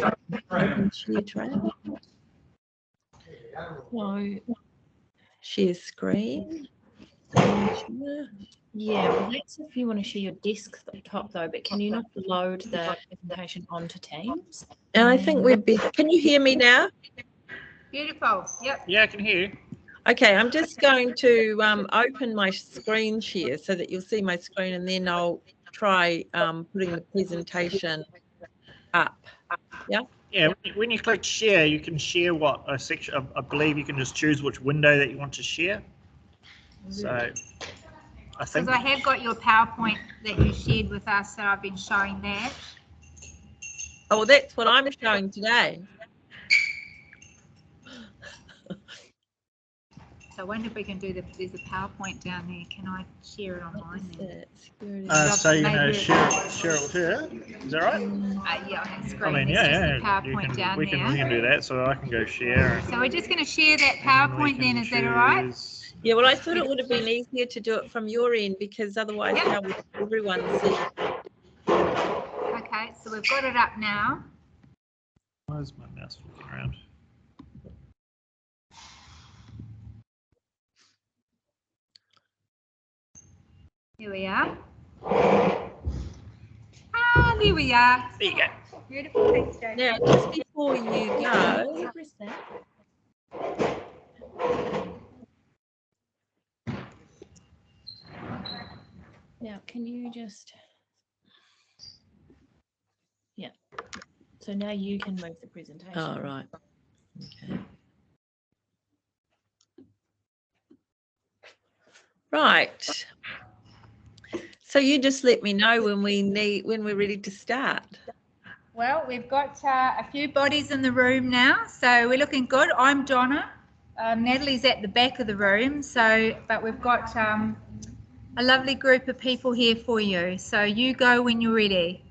Open share tray. So, Share screen. yeah, well, that's if you want to share your desktop though, but can you not load the presentation onto Teams? And I think we'd be, can you hear me now? Beautiful. Yep. Yeah, I can hear you. Okay, I'm just going to open my screen share so that you'll see my screen, and then I'll try putting the presentation up. Yeah. Yeah, when you click share, you can share what a section. I believe you can just choose which window that you want to share. So I Because think I have got your PowerPoint that you shared with us, so I've been showing that. Oh, that's what I'm showing today. So I wonder if we can do there's a PowerPoint down there. Can I share it online then? so you're going to share it with her. Is that right? Yeah, on that screen. I mean, there's just yeah, the PowerPoint down we there. can do that. So I can go share. So we're just going to share that PowerPoint then. Is that all right? Yeah, well, I thought it would have been easier to do it from your end, because otherwise how would everyone see? Okay, so we've got it up now. Where's my mouse flicking around? Here we are. Ah, there we are. There you go. Beautiful. Thanks, Jane. Now, just before you go, Press that. Now, can you just, yeah. So now you can move the presentation. oh, right. Okay. Right. So you just let me know when we're ready to start. Well, we've got a few bodies in the room now, so we're looking good. I'm Donna. Natalie's at the back of the room, but we've got a lovely group of people here for you. So you go when you're ready.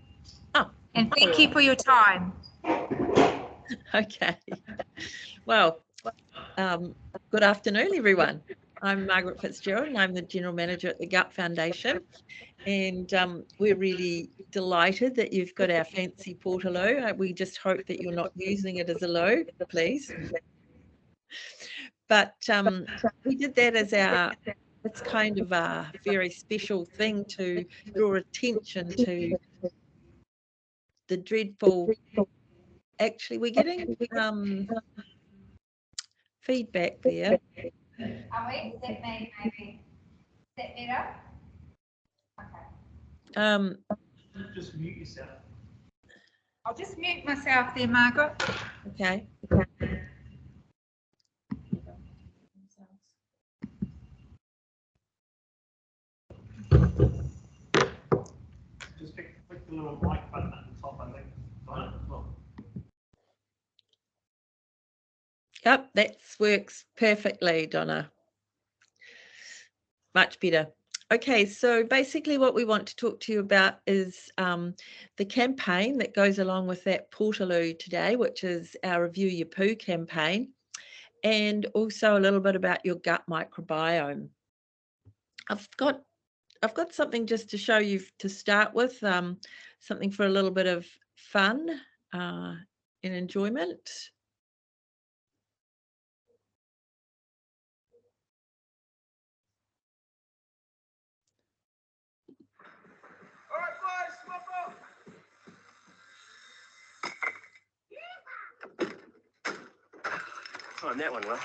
Oh. And thank you for your time. Okay. Well, good afternoon, everyone. I'm Margaret Fitzgerald, and I'm the General Manager at the Gut Foundation. And we're really delighted that you've got our fancy portaloo. We just hope that you're not using it as a loo, please. But we did that as it's kind of a very special thing to draw attention to the dreadful, actually we're getting feedback there. Are we? Is that maybe? Is that better? Okay. Just mute yourself. I'll just mute myself there, Margaret. Okay. Just click the little mic button at the top, I think. Look. Yep, that works perfectly, Donna. Much better. Okay, so basically what we want to talk to you about is the campaign that goes along with that portaloo today, which is our Review Your Poo campaign, and also a little bit about your gut microbiome. I've got something just to show you to start with, something for a little bit of fun and enjoyment. Oh, and that one, well.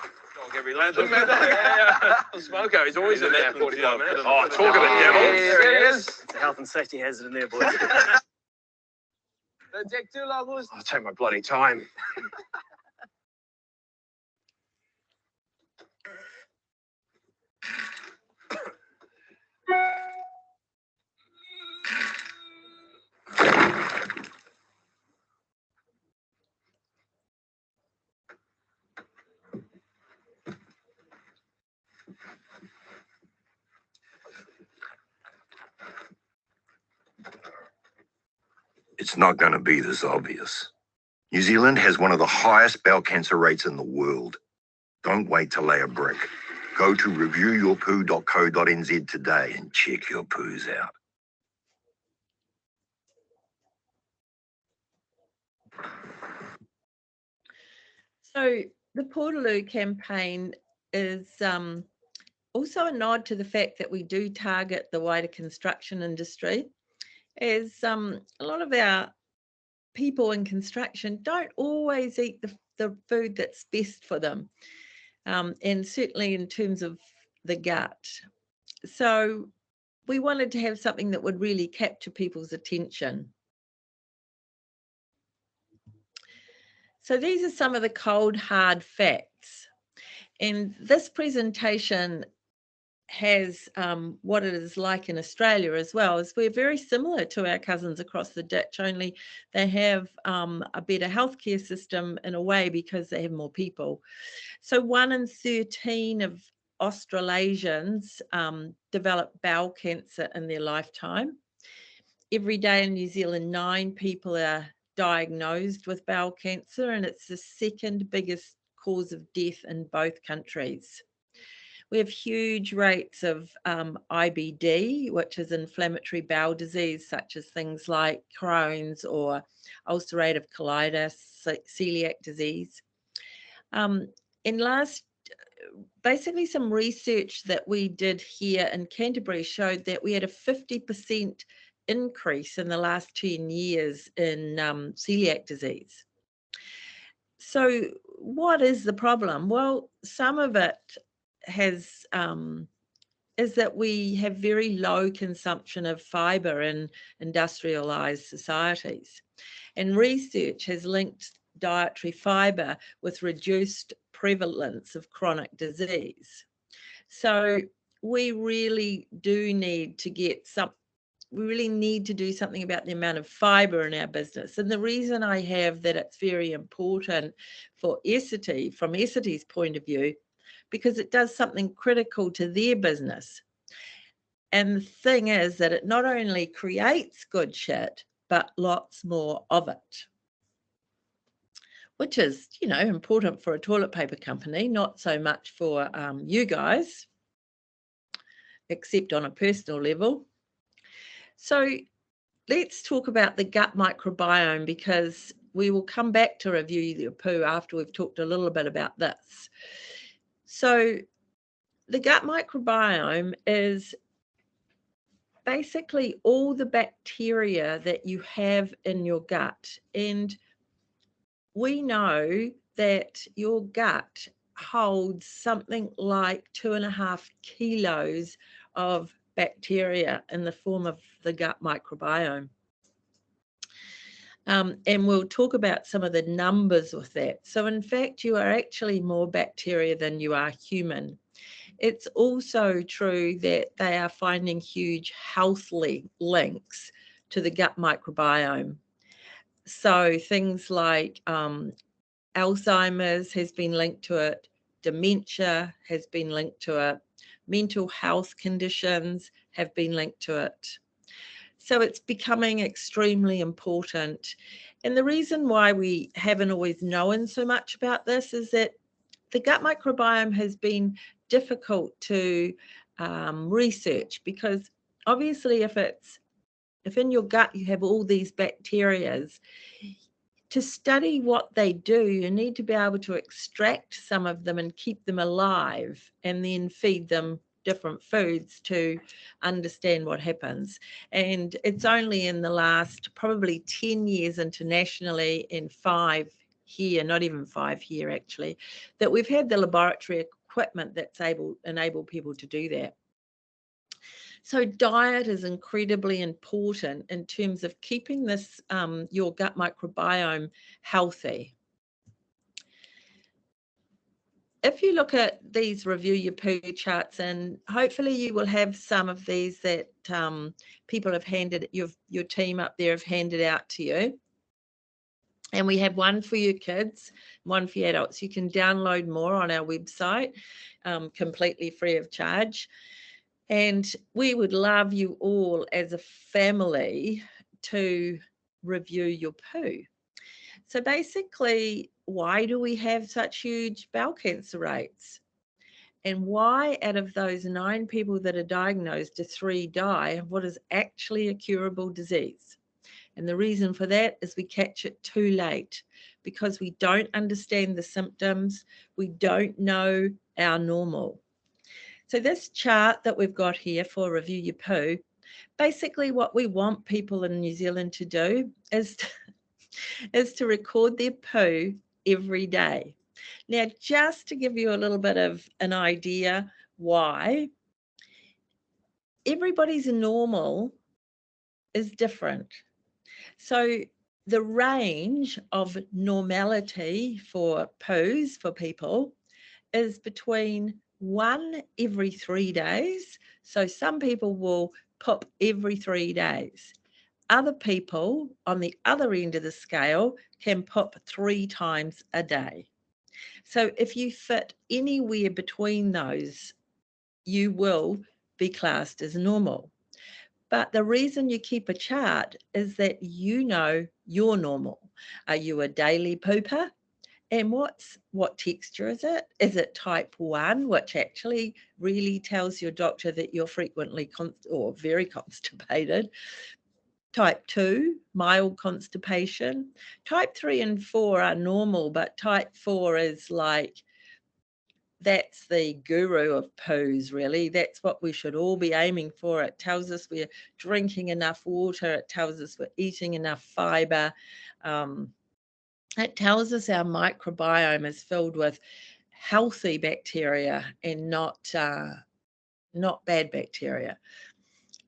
Smoko, he's always in there 45 minutes. Oh, talk of the devil. There he is. It's a health and safety hazard in there, boys. Don't take too long, boys. I'll take my bloody time. It's not going to be this obvious. New Zealand has one of the highest bowel cancer rates in the world. Don't wait to lay a brick. Go to reviewyourpoo.co.nz today and check your poos out. So the Portaloo campaign is also a nod to the fact that we do target the wider construction industry, as a lot of our people in construction don't always eat the food that's best for them, and certainly in terms of the gut. So we wanted to have something that would really capture people's attention. So these are some of the cold, hard facts. And this presentation has what it is like in Australia as well. Is we're very similar to our cousins across the ditch, only they have a better healthcare system in a way because they have more people. So 1 in 13 of Australasians develop bowel cancer in their lifetime. Every day in New Zealand, 9 people are diagnosed with bowel cancer, and it's the second biggest cause of death in both countries. We have huge rates of IBD, which is inflammatory bowel disease, such as things like Crohn's or ulcerative colitis, celiac disease. Basically some research that we did here in Canterbury showed that we had a 50% increase in the last 10 years in celiac disease. So what is the problem? Well, some of it has is that we have very low consumption of fibre in industrialised societies, and research has linked dietary fibre with reduced prevalence of chronic disease. So we really do need to get we really need to do something about the amount of fibre in our business. And the reason I have that it's very important for Essity, from Essity's point of view, because it does something critical to their business. And the thing is that it not only creates good shit, but lots more of it, which is, you know, important for a toilet paper company, not so much for you guys, except on a personal level. So let's talk about the gut microbiome, because we will come back to review your poo after we've talked a little bit about this. So the gut microbiome is basically all the bacteria that you have in your gut. And we know that your gut holds something like 2.5 kilos of bacteria in the form of the gut microbiome. And we'll talk about some of the numbers with that. So in fact, you are actually more bacteria than you are human. It's also true that they are finding huge health links to the gut microbiome. So things like Alzheimer's has been linked to it, dementia has been linked to it, mental health conditions have been linked to it. So it's becoming extremely important. And the reason why we haven't always known so much about this is that the gut microbiome has been difficult to research, because obviously if in your gut you have all these bacterias, to study what they do, you need to be able to extract some of them and keep them alive and then feed them different foods to understand what happens. And it's only in the last probably 10 years internationally, and 5 here, not even 5 here actually, that we've had the laboratory equipment that's enable people to do that. So diet is incredibly important in terms of keeping this your gut microbiome healthy. If you look at these review your poo charts, and hopefully you will have some of these that people have handed, your team up there have handed out to you. And we have one for your kids, one for your adults. You can download more on our website, completely free of charge. And we would love you all as a family to review your poo. So basically, why do we have such huge bowel cancer rates? And why out of those 9 people that are diagnosed, do 3 die of what is actually a curable disease? And the reason for that is we catch it too late. because we don't understand the symptoms. We don't know our normal. So this chart that we've got here for Review Your Poo, basically what we want people in New Zealand to do is to record their poo every day. Now, just to give you a little bit of an idea why, everybody's normal is different. So the range of normality for poos for people is between 1 every 3 days. So some people will poop every 3 days. Other people on the other end of the scale can poop 3 times a day. So if you fit anywhere between those, you will be classed as normal. But the reason you keep a chart is that you know you're normal. Are you a daily pooper? And what texture is it? Is it type 1, which actually really tells your doctor that you're frequently or very constipated? Type 2, mild constipation. Type 3 and 4 are normal, but type 4 is like, that's the guru of poos, really. That's what we should all be aiming for. It tells us we're drinking enough water. It tells us we're eating enough fiber. It tells us our microbiome is filled with healthy bacteria and not bad bacteria.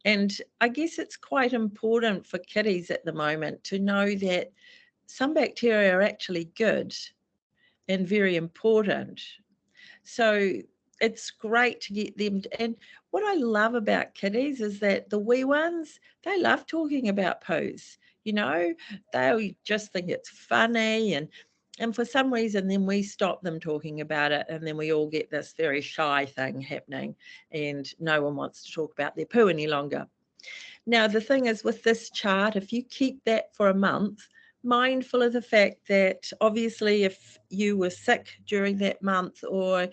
And I guess it's quite important for kiddies at the moment to know that some bacteria are actually good and very important. So it's great to get them and what I love about kiddies is that the wee ones, they love talking about poos. You know, they just think it's funny and for some reason then we stop them talking about it and then we all get this very shy thing happening and no one wants to talk about their poo any longer. Now the thing is with this chart, if you keep that for a month, mindful of the fact that obviously if you were sick during that month or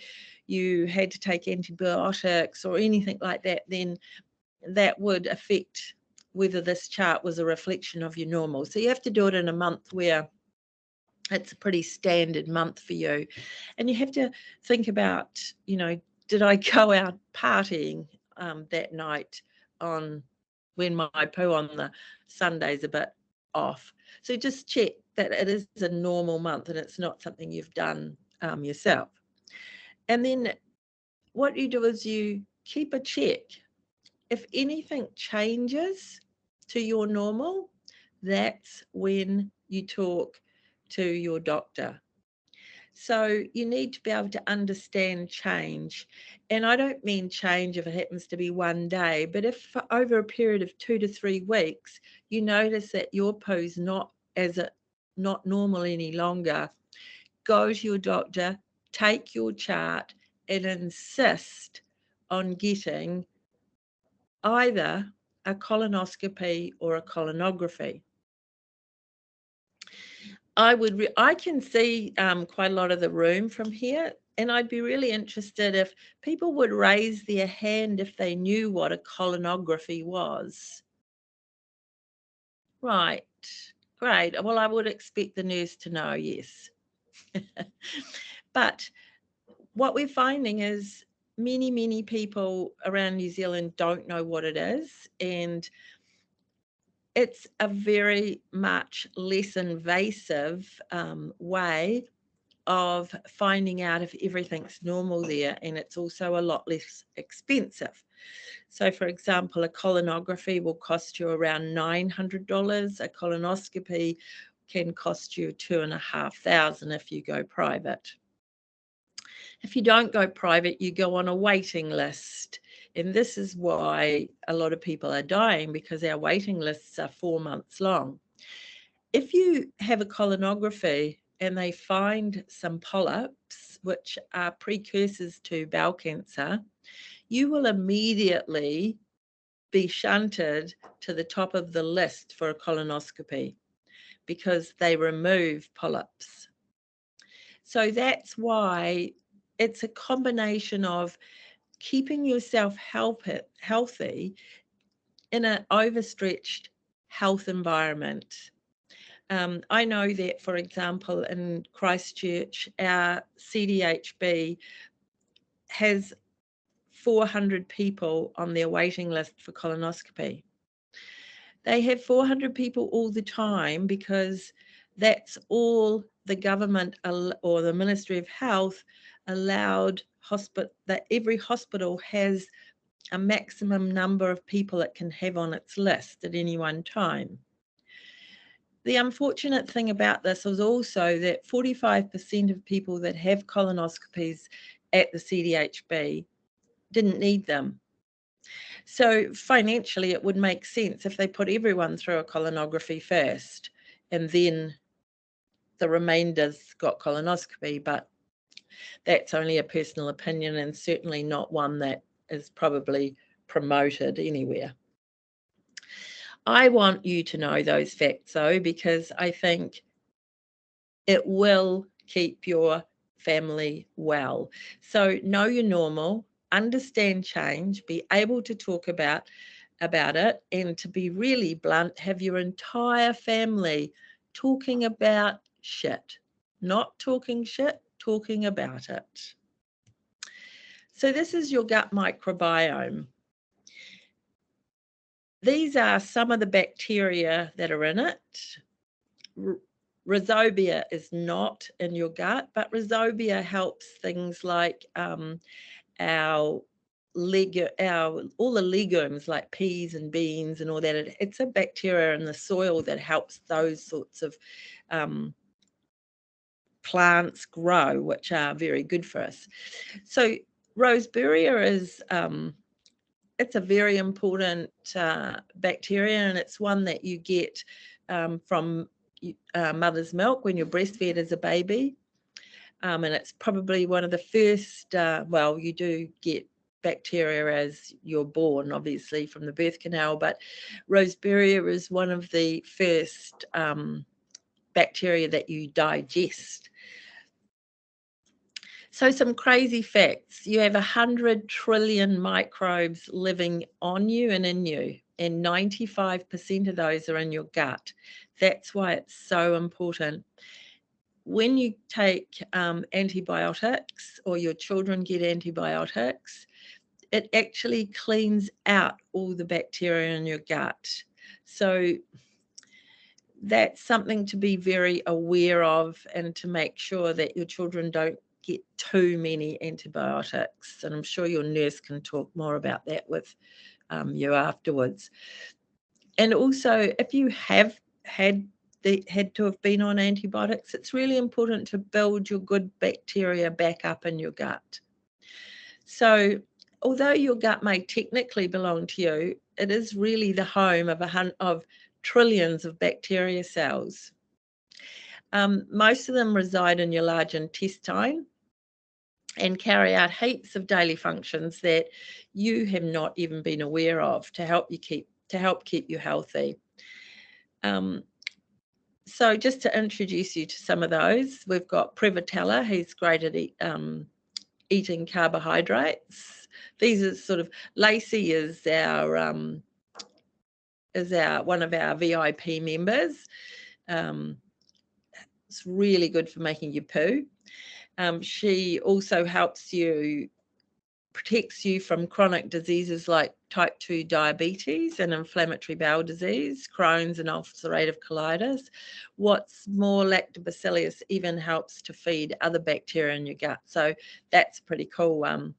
you had to take antibiotics or anything like that, then that would affect whether this chart was a reflection of your normal. So you have to do it in a month where it's a pretty standard month for you. And you have to think about, you know, did I go out partying that night when my poo on the Sunday's a bit off? So just check that it is a normal month and it's not something you've done yourself. And then what you do is you keep a check. If anything changes to your normal, that's when you talk to your doctor. So you need to be able to understand change. And I don't mean change if it happens to be one day, but if for over a period of 2 to 3 weeks, you notice that your poo's not normal any longer, go to your doctor, take your chart and insist on getting either a colonoscopy or a colonography. I can see quite a lot of the room from here, and I'd be really interested if people would raise their hand if they knew what a colonography was. Right, great. Well, I would expect the nurse to know, yes. But what we're finding is many people around New Zealand don't know what it is, and it's a very much less invasive way of finding out if everything's normal there, and it's also a lot less expensive. So for example, a colonoscopy will cost you around $900. A colonoscopy can cost you $2,500 if you go private. If you don't go private, you go on a waiting list. And this is why a lot of people are dying, because our waiting lists are 4 months long. If you have a colonography and they find some polyps, which are precursors to bowel cancer, you will immediately be shunted to the top of the list for a colonoscopy because they remove polyps. So that's why it's a combination of keeping yourself healthy in an overstretched health environment. I know that, for example, in Christchurch, our CDHB has 400 people on their waiting list for colonoscopy. They have 400 people all the time because that's all the government or the Ministry of Health allowed that every hospital has a maximum number of people it can have on its list at any one time. The unfortunate thing about this is also that 45% of people that have colonoscopies at the CDHB didn't need them. So financially, it would make sense if they put everyone through a colonography first and then the remainders got colonoscopy, but that's only a personal opinion and certainly not one that is probably promoted anywhere. I want you to know those facts though, because I think it will keep your family well. So know you're normal, understand change, be able to talk about it, and to be really blunt, have your entire family talking about shit. Not talking shit, talking about it. So this is your gut microbiome. These are some of the bacteria that are in it. Rhizobia is not in your gut, but rhizobia helps things like all the legumes like peas and beans and all that. It's a bacteria in the soil that helps those sorts of plants grow, which are very good for us. So Roseburia is it's a very important bacteria, and it's one that you get from mother's milk when you're breastfed as a baby. And it's probably one of the first, well, you do get bacteria as you're born, obviously, from the birth canal, but Roseburia is one of the first bacteria that you digest. So some crazy facts. You have 100 trillion microbes living on you and in you, and 95% of those are in your gut. That's why it's so important. When you take antibiotics, or your children get antibiotics, it actually cleans out all the bacteria in your gut. So that's something to be very aware of, and to make sure that your children don't get too many antibiotics. And I'm sure your nurse can talk more about that with you afterwards. And also, if you have had to have been on antibiotics, it's really important to build your good bacteria back up in your gut. So although your gut may technically belong to you, it is really the home of trillions of bacteria cells. Most of them reside in your large intestine and carry out heaps of daily functions that you have not even been aware of to help keep you healthy. So just to introduce you to some of those, we've got Prevotella. He's great at eating carbohydrates. These are sort of, Lacey is one of our VIP members. It's really good for making you poo. She also protects you from chronic diseases like type 2 diabetes and inflammatory bowel disease, Crohn's and ulcerative colitis. What's more, lactobacillus even helps to feed other bacteria in your gut. So that's a pretty cool one.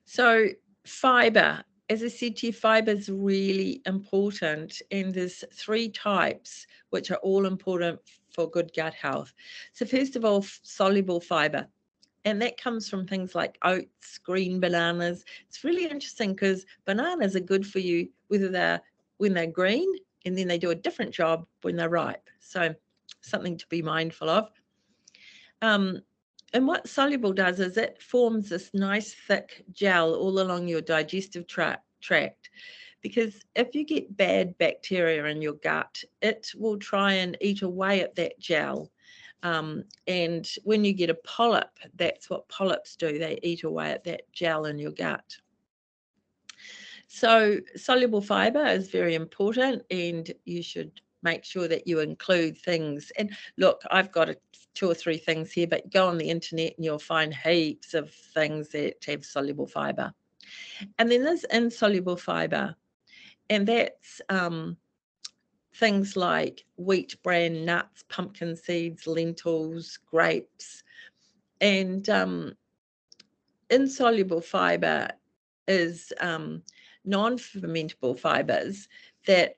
So fiber, as I said to you, fiber is really important, and there's 3 types which are all important for good gut health. So first of all, soluble fiber, and that comes from things like oats, green bananas. It's really interesting because bananas are good for you when they're green, and then they do a different job when they're ripe. So something to be mindful of. And what soluble does is it forms this nice thick gel all along your digestive tract, because if you get bad bacteria in your gut, it will try and eat away at that gel. And when you get a polyp, that's what polyps do. They eat away at that gel in your gut. So soluble fibre is very important, and you should make sure that you include things. And look, I've got 2 or 3 things here, but go on the internet and you'll find heaps of things that have soluble fibre. And then there's insoluble fibre, and that's things like wheat bran, nuts, pumpkin seeds, lentils, grapes. And insoluble fibre is non-fermentable fibres that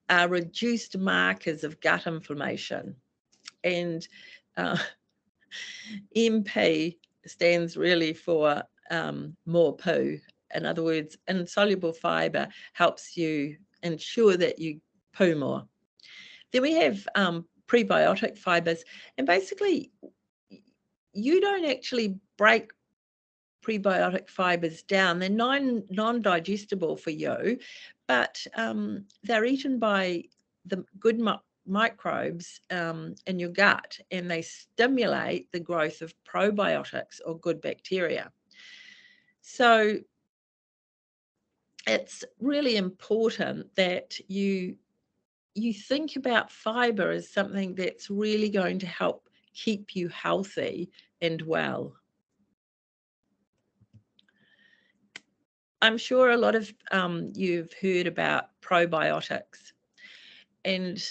are reduced markers of gut inflammation. And MP stands really for more poo. In other words, insoluble fibre helps you ensure that you poo more. Then we have prebiotic fibres, and basically you don't actually break prebiotic fibres down. They're non-digestible for you, but they're eaten by the good microbes in your gut, and they stimulate the growth of probiotics or good bacteria. So it's really important that you think about fibre as something that's really going to help keep you healthy and well. I'm sure a lot of you've heard about probiotics, and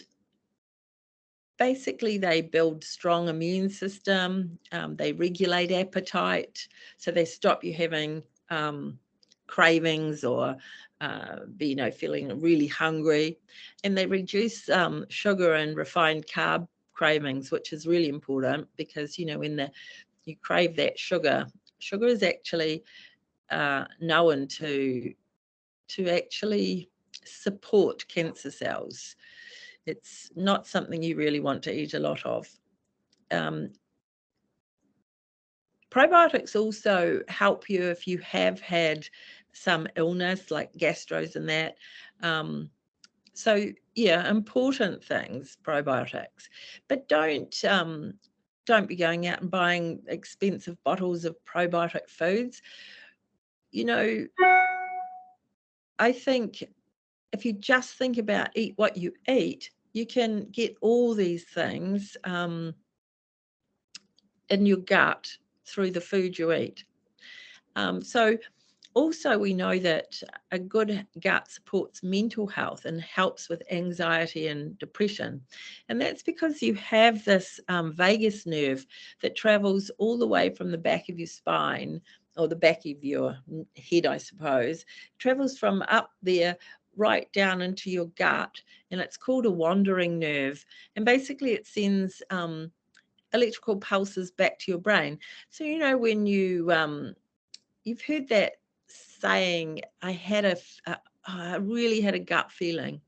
basically they build strong immune system, they regulate appetite, so they stop you having cravings or feeling really hungry, and they reduce sugar and refined carb cravings, which is really important because when you crave that sugar is actually known to actually support cancer cells. It's not something you really want to eat a lot of. Probiotics also help you if you have had some illness like gastros and that. So yeah, important things, probiotics, but don't be going out and buying expensive bottles of probiotic foods. I think if you just think about eat what you eat, you can get all these things in your gut through the food you eat. So also we know that a good gut supports mental health and helps with anxiety and depression. And that's because you have this vagus nerve that travels all the way from the back of your spine, or the back of your head, I suppose, travels from up there right down into your gut, and it's called a wandering nerve. And basically it sends electrical pulses back to your brain. So when you've heard that saying, I really had a gut feeling.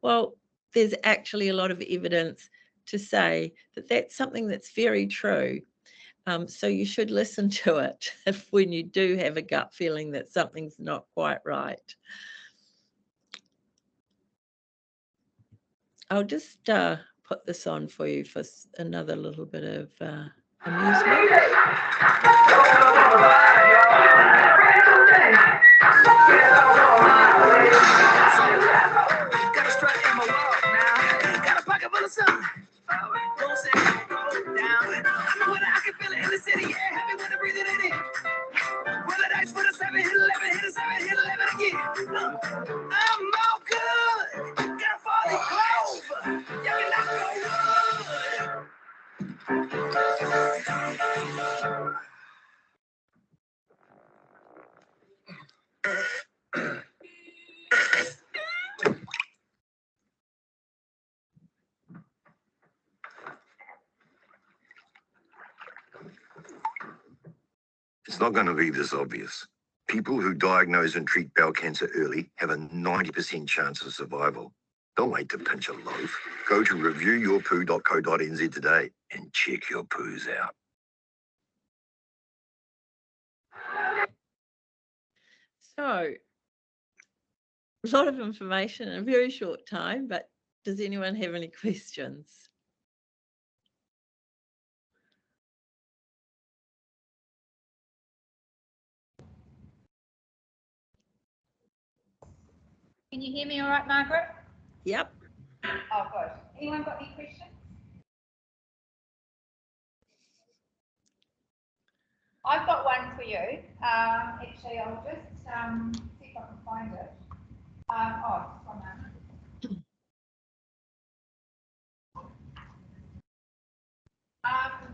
Well, there's actually a lot of evidence to say that that's something that's very true. So you should listen to it when you do have a gut feeling that something's not quite right. I'll just put this on for you for another little bit of amusement. It's not going to be this obvious. People who diagnose and treat bowel cancer early have a 90% chance of survival. Don't wait to pinch a loaf. Go to reviewyourpoo.co.nz today and check your poos out. So, a lot of information in a very short time, but does anyone have any questions? Can you hear me all right, Margaret? Yep. Oh, good. Anyone got any questions? I've got one for you. Actually, I'll just see if I can find it. Oh, it's on there.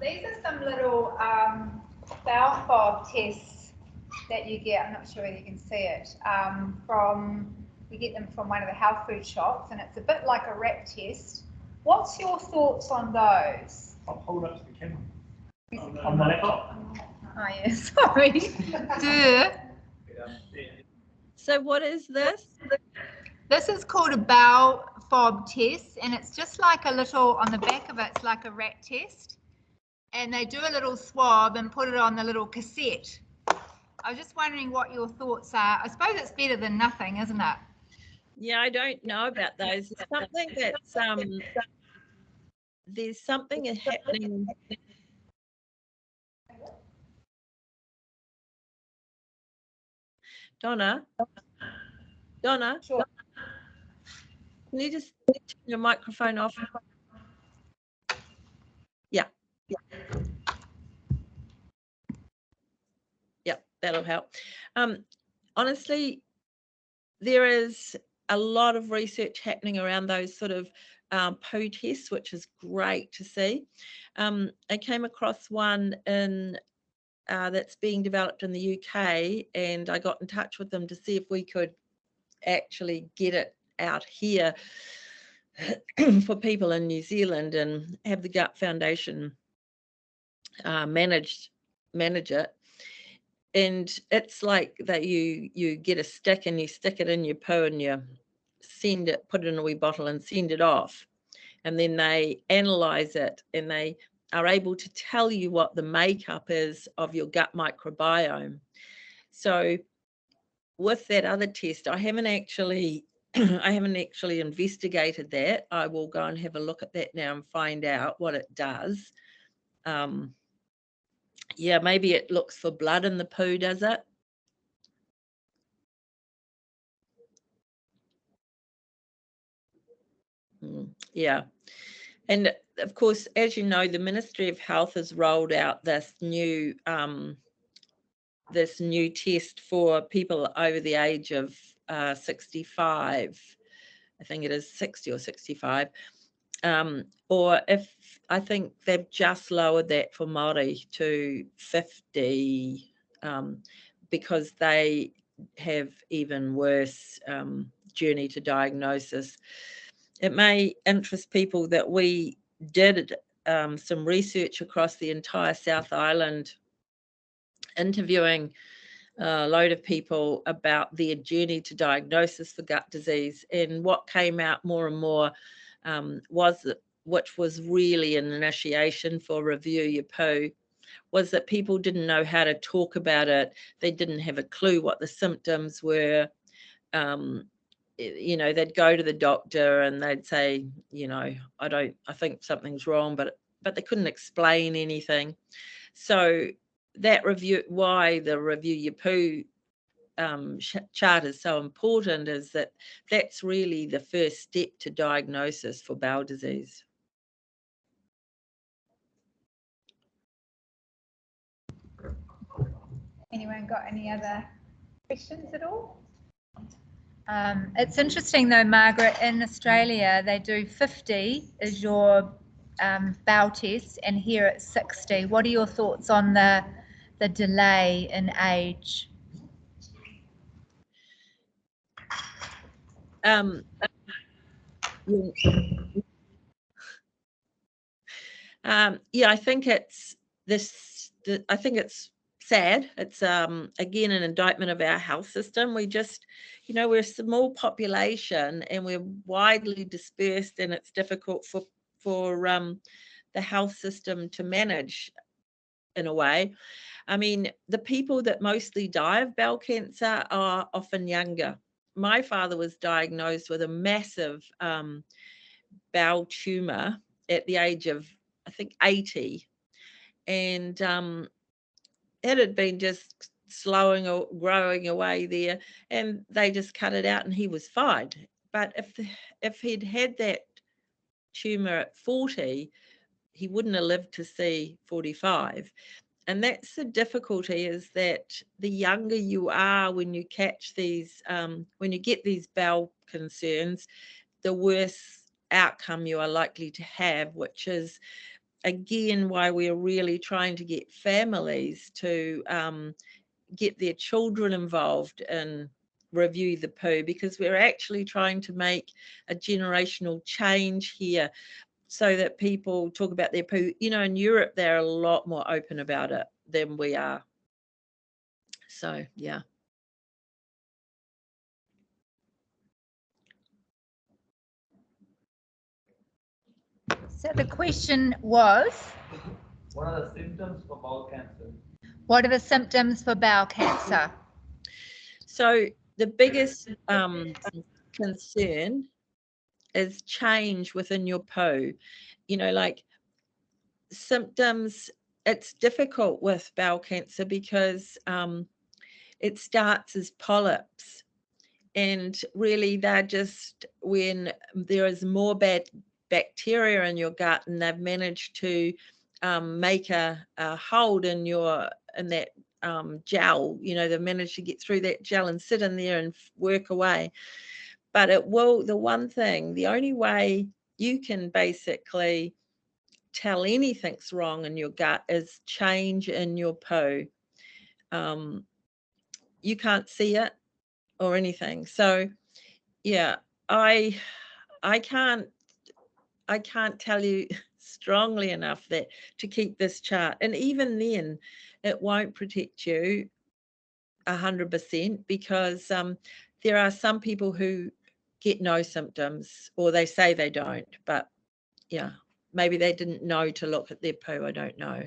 These are some little bowel fob tests that you get. I'm not sure whether you can see it. We get them from one of the health food shops, and it's a bit like a rat test. What's your thoughts on those? I'll hold up to the camera. On the laptop? Oh yeah, sorry. Duh. So what is this? This is called a bowel fob test, and it's just like a little, on the back of it, it's like a rat test. And they do a little swab and put it on the little cassette. I was just wondering what your thoughts are. I suppose it's better than nothing, isn't it? Yeah, I don't know about those. It's something that's there's something happening. Donna, Sure. can you just turn your microphone off? Yeah. Yep, that'll help. Honestly, there is a lot of research happening around those sort of poo tests, which is great to see. I came across one in that's being developed in the UK, and I got in touch with them to see if we could actually get it out here for people in New Zealand and have the Gut Foundation manage it. And it's like that you get a stick and you stick it in your poo and you send it, put it in a wee bottle and send it off. And then they analyze it and they are able to tell you what the makeup is of your gut microbiome. So with that other test, I haven't actually investigated that. I will go and have a look at that now and find out what it does. Yeah, maybe it looks for blood in the poo, does it? Yeah. And of course, as you know, the Ministry of Health has rolled out this new test for people over the age of 65. I think it is 60 or 65. Or if I think they've just lowered that for Māori to 50 because they have even worse journey to diagnosis. It may interest people that we did some research across the entire South Island, interviewing a load of people about their journey to diagnosis for gut disease. And what came out more and more which was really an initiation for Review Your Poo, was that people didn't know how to talk about it. They didn't have a clue what the symptoms were. You know, they'd go to the doctor and they'd say, you know, I think something's wrong, but they couldn't explain anything. So that why the Review Your Poo chart is so important, is that that's really the first step to diagnosis for bowel disease. Anyone got any other questions at all? It's interesting though, Margaret, in Australia they do 50 is your bowel test, and here it's 60. What are your thoughts on the delay in age? Yeah, I think it's I think it's sad. It's again an indictment of our health system. We just, you know, we're a small population and we're widely dispersed, and it's difficult for the health system to manage in a way. I mean, the people that mostly die of bowel cancer are often younger. My father was diagnosed with a massive bowel tumor at the age of, I think, 80. And it had been just slowing or growing away there, and they just cut it out and he was fine. But if he'd had that tumour at 40, he wouldn't have lived to see 45. And that's the difficulty, is that the younger you are when you catch these, when you get these bowel concerns, the worse outcome you are likely to have, which is again why we're really trying to get families to get their children involved in Review the Poo, because we're actually trying to make a generational change here so that people talk about their poo. You know, in Europe, they're a lot more open about it than we are. So, yeah. So the question was, what are the symptoms for bowel cancer? what are the symptoms for bowel cancer? So the biggest concern is change within your poo. You know, like symptoms, it's difficult with bowel cancer because it starts as polyps, and really they're just when there is more bad bacteria in your gut and they've managed to make a hold in that gel. You know, they've managed to get through that gel and sit in there and work away. But it will, the only way you can basically tell anything's wrong in your gut is change in your poo. You can't see it or anything. So yeah, I can't tell you strongly enough that to keep this chart, and even then it won't protect you 100%, because there are some people who get no symptoms, or they say they don't, but yeah, maybe they didn't know to look at their poo, I don't know.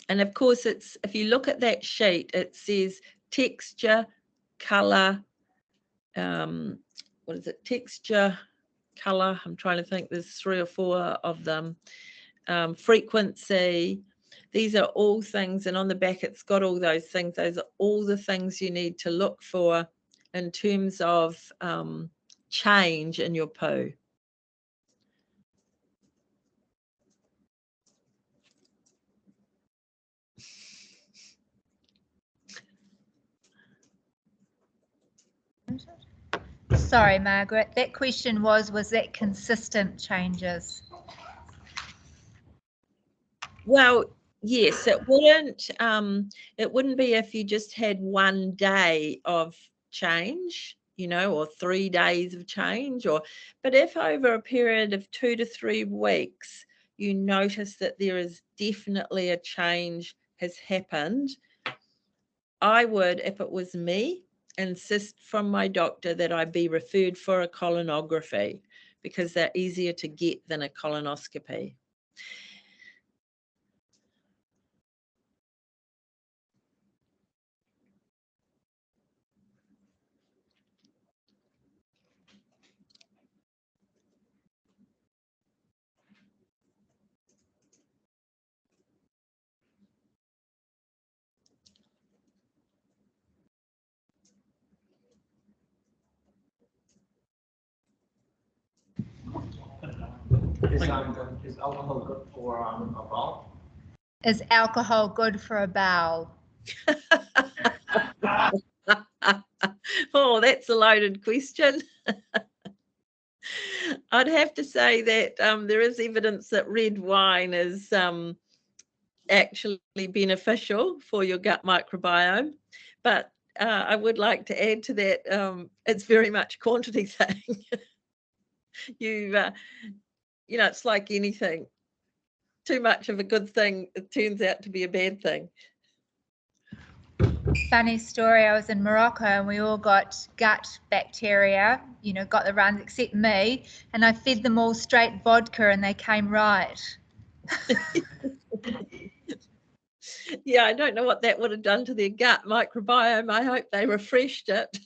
And of course, it's, if you look at that sheet, it says texture, color, what is it? Texture, color. I'm trying to think. There's 3 or 4 of them. Frequency. These are all things, and on the back it's got all those things. Those are all the things you need to look for in terms of change in your poo. Sorry, Margaret, that question was that consistent changes? Well, yes, it wouldn't be if you just had one day of change, you know, or 3 days of change, but if over a period of 2 to 3 weeks you notice that there is definitely a change has happened, I would, if it was me, insist from my doctor that I be referred for a colonography, because they're easier to get than a colonoscopy. Is alcohol good for a bowel? Is alcohol good for a bowel? Oh, that's a loaded question. I'd have to say that there is evidence that red wine is actually beneficial for your gut microbiome, but I would like to add to that, it's very much a quantity thing. You know, it's like anything. Too much of a good thing, it turns out to be a bad thing. Funny story, I was in Morocco and we all got gut bacteria, you know, got the runs except me, and I fed them all straight vodka and they came right. Yeah, I don't know what that would have done to their gut microbiome. I hope they refreshed it.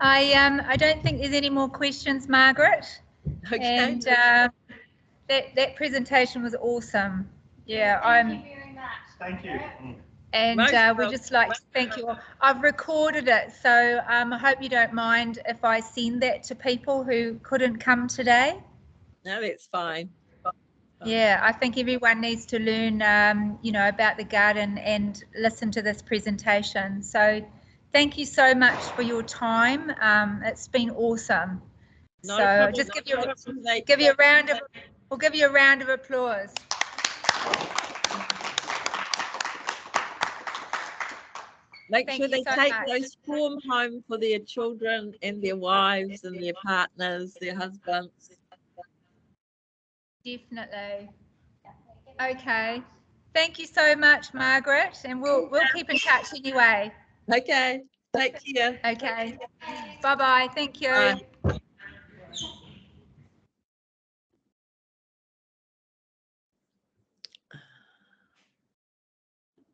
I don't think there's any more questions, Margaret. Okay. And that presentation was awesome. Yeah, Thank you very much. Thank you. And we'd just like to thank you all. I've recorded it, so I hope you don't mind if I send that to people who couldn't come today. No, it's fine. Yeah, I think everyone needs to learn, you know, about the garden and listen to this presentation. So thank you so much for your time. It's been awesome. No So problem, just no give you problem. we'll give you a round of applause. Make Thank sure you they so take much. those form home for their children and their wives and their partners, their husbands. Definitely. Okay. Thank you so much, Margaret, and we'll keep in touch anyway. Okay, take care. Okay. Bye-bye. Thank you. Bye.